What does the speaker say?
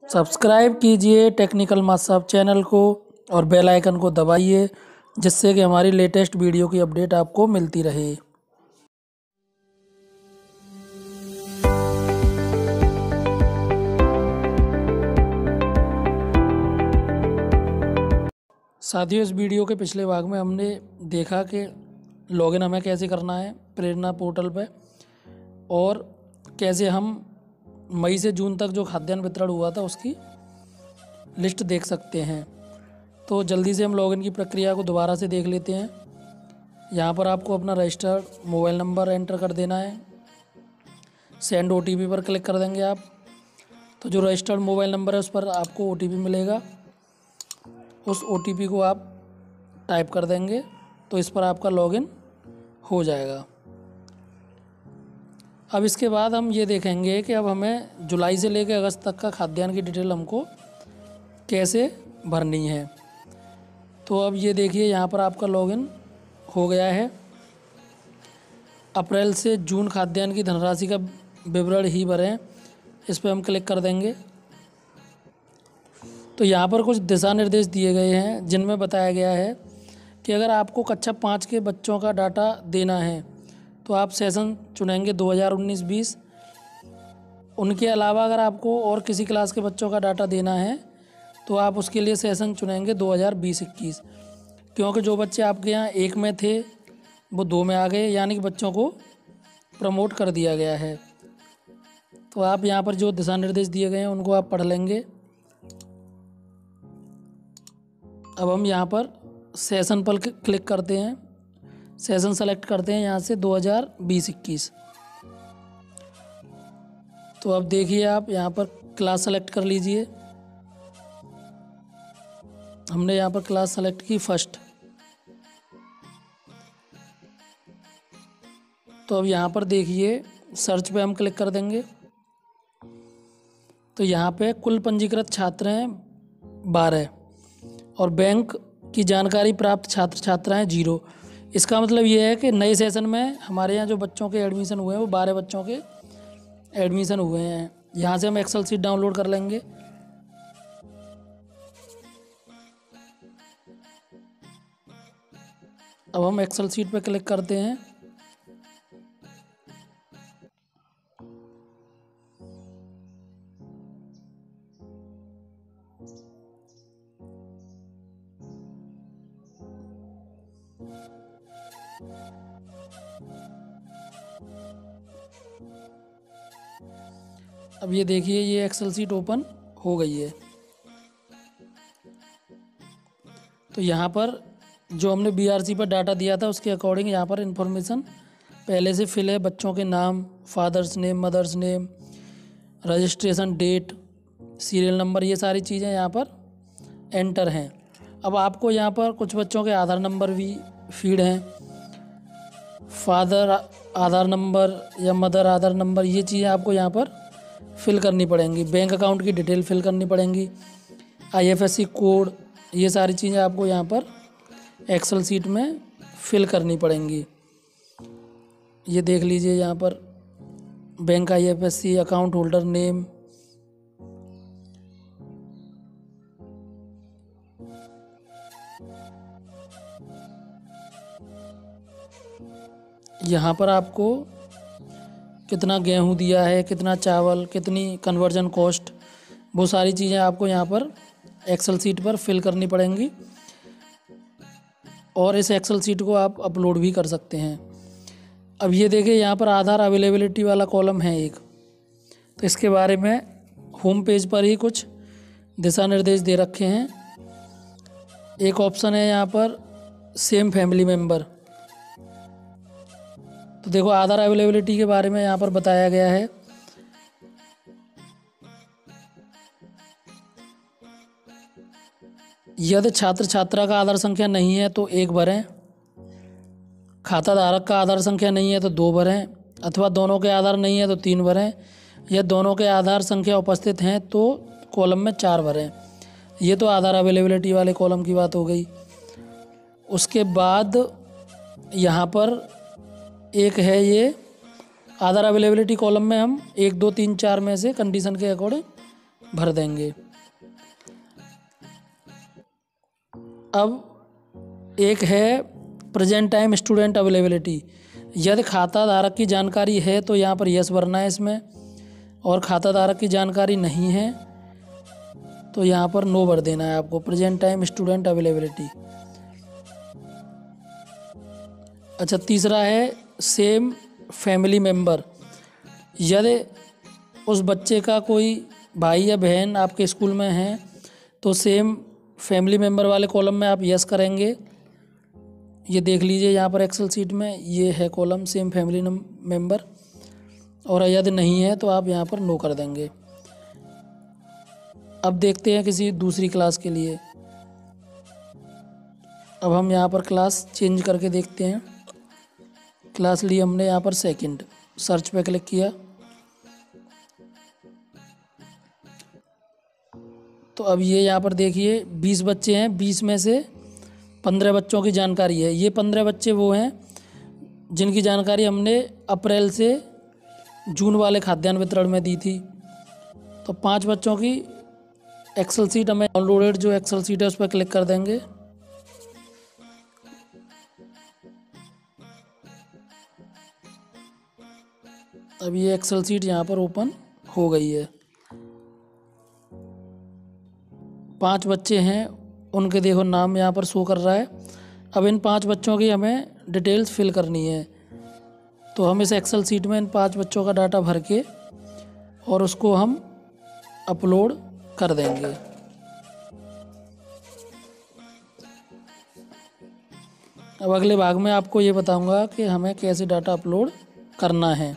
Subscribe कीजिए technical master channel को और बेल आइकन को दबाइए, जिससे कि हमारी लेटेस्ट वीडियो की अपडेट आपको मिलती रहे। साथियों, इस वीडियो के पिछले भाग में हमने देखा कि लॉगिन हमें कैसे करना है प्रेरणा पोर्टल पर, और कैसे हम मई से जून तक जो खाद्यान्न वितरण हुआ था उसकी लिस्ट देख सकते हैं। तो जल्दी से हम लॉगिन की प्रक्रिया को दोबारा से देख लेते हैं। यहाँ पर आपको अपना रजिस्टर्ड मोबाइल नंबर एंटर कर देना है। सेंड ओटीपी पर क्लिक कर देंगे आप, तो जो रजिस्टर्ड मोबाइल नंबर है उस पर आपको ओटीपी मिलेगा। उस ओटीपी को आप टाइप कर देंगे तो इस पर आपका लॉगिन हो जाएगा। अब इसके बाद हम ये देखेंगे कि अब हमें जुलाई से लेकर अगस्त तक का खाद्यान्न की डिटेल हमको कैसे भरनी है। तो अब ये देखिए, यहाँ पर आपका लॉगिन हो गया है। अप्रैल से जून खाद्यान्न की धनराशि का विवरण ही भरें, इस पर हम क्लिक कर देंगे। तो यहाँ पर कुछ दिशा निर्देश दिए गए हैं जिनमें बताया गया है कि अगर आपको कक्षा 5 के बच्चों का डाटा देना है तो आप सेशन चुनेंगे 2019-20। उनके अलावा अगर आपको और किसी क्लास के बच्चों का डाटा देना है तो आप उसके लिए सेशन चुनेंगे 2020-21, क्योंकि जो बच्चे आपके यहाँ 1 में थे वो 2 में आ गए, यानी कि बच्चों को प्रमोट कर दिया गया है। तो आप यहाँ पर जो दिशा निर्देश दिए गए हैं उनको आप पढ़ लेंगे। अब हम यहाँ पर सेशन पर क्लिक करते हैं, सेशन सेलेक्ट करते हैं यहाँ से 2020-21। तो अब देखिए, आप यहाँ पर क्लास सेलेक्ट कर लीजिए। हमने यहाँ पर क्लास सेलेक्ट की फर्स्ट। तो अब यहाँ पर देखिए, सर्च पे हम क्लिक कर देंगे। तो यहाँ पे कुल पंजीकृत छात्र हैं 12 और बैंक की जानकारी प्राप्त छात्र छात्राएं 0। इसका मतलब ये है कि नए सेशन में हमारे यहाँ जो बच्चों के एडमिशन हुए हैं वो 12 बच्चों के एडमिशन हुए हैं। यहाँ से हम एक्सेल सीट डाउनलोड कर लेंगे। अब हम एक्सेल सीट पर क्लिक करते हैं। अब ये देखिए, ये एक्सेल सीट ओपन हो गई है। तो यहाँ पर जो हमने बीआरसी पर डाटा दिया था उसके अकॉर्डिंग यहाँ पर इन्फॉर्मेशन पहले से फिल है। बच्चों के नाम, father's name, mother's name, registration date, serial number, ये सारी चीज़ें यहाँ पर एंटर हैं। अब आपको यहाँ पर कुछ बच्चों के आधार नंबर भी फीड हैं। फादर आधार नंबर या मदर आधार नंबर, ये चीज़ें आपको यहाँ पर फिल करनी पड़ेंगी। बैंक अकाउंट की डिटेल फिल करनी पड़ेंगी। आईएफएससी कोड, ये सारी चीज़ें आपको यहाँ पर एक्सेल सीट में फिल करनी पड़ेंगी। ये देख लीजिए, यहाँ पर bank IFSC, account holder name, यहाँ पर आपको कितना गेहूं दिया है, कितना चावल, कितनी कन्वर्जन कॉस्ट, वो सारी चीज़ें आपको यहाँ पर एक्सेल सीट पर फिल करनी पड़ेंगी। और इस एक्सेल सीट को आप अपलोड भी कर सकते हैं। अब ये देखिए, यहाँ पर आधार अवेलेबिलिटी वाला कॉलम है एक, तो इसके बारे में होम पेज पर ही कुछ दिशा निर्देश दे रखे हैं। एक ऑप्शन है यहाँ पर सेम फैमिली मेम्बर। तो देखो, आधार अवेलेबिलिटी के बारे में यहाँ पर बताया गया है। यदि छात्र छात्रा का आधार संख्या नहीं है तो 1 भरें, खाता धारक का आधार संख्या नहीं है तो 2 भरें, अथवा दोनों के आधार नहीं है तो 3 भरें, या दोनों के आधार संख्या उपस्थित हैं तो कॉलम में 4 भरें। ये तो आधार अवेलेबिलिटी वाले कॉलम की बात हो गई। उसके बाद यहाँ पर एक है ये आधार अवेलेबिलिटी कॉलम में हम 1, 2, 3, 4 में से कंडीशन के अकॉर्डिंग भर देंगे। अब एक है प्रेजेंट टाइम स्टूडेंट अवेलेबिलिटी। यदि खाता धारक की जानकारी है तो यहाँ पर यस भरना है इसमें, और खाता धारक की जानकारी नहीं है तो यहाँ पर नो भर देना है आपको, प्रेजेंट टाइम स्टूडेंट अवेलेबिलिटी। अच्छा, तीसरा है सेम फैमिली मेम्बर। यदि उस बच्चे का कोई भाई या बहन आपके स्कूल में है तो सेम फैमिली मेम्बर वाले कॉलम में आप यस करेंगे। ये देख लीजिए यहाँ पर एक्सेल सीट में ये है कॉलम सेम फैमिली मेम्बर, और यदि नहीं है तो आप यहाँ पर नो कर देंगे। अब देखते हैं किसी दूसरी क्लास के लिए। अब हम यहाँ पर क्लास चेंज करके देखते हैं। क्लास ली हमने यहाँ पर सेकंड, सर्च पे क्लिक किया तो अब ये यहाँ पर देखिए 20 बच्चे हैं, 20 में से 15 बच्चों की जानकारी है। ये 15 बच्चे वो हैं जिनकी जानकारी हमने अप्रैल से जून वाले खाद्यान्न वितरण में दी थी। तो 5 बच्चों की एक्सेल सीट हमें डाउनलोडेड जो एक्सेल सीट है उस पर क्लिक कर देंगे। अब ये एक्सेल सीट यहाँ पर ओपन हो गई है। 5 बच्चे हैं, उनके देखो नाम यहाँ पर शो कर रहा है। अब इन 5 बच्चों की हमें डिटेल्स फिल करनी है, तो हम इस एक्सेल सीट में इन 5 बच्चों का डाटा भर के और उसको हम अपलोड कर देंगे। अब अगले भाग में आपको ये बताऊंगा कि हमें कैसे डाटा अपलोड करना है।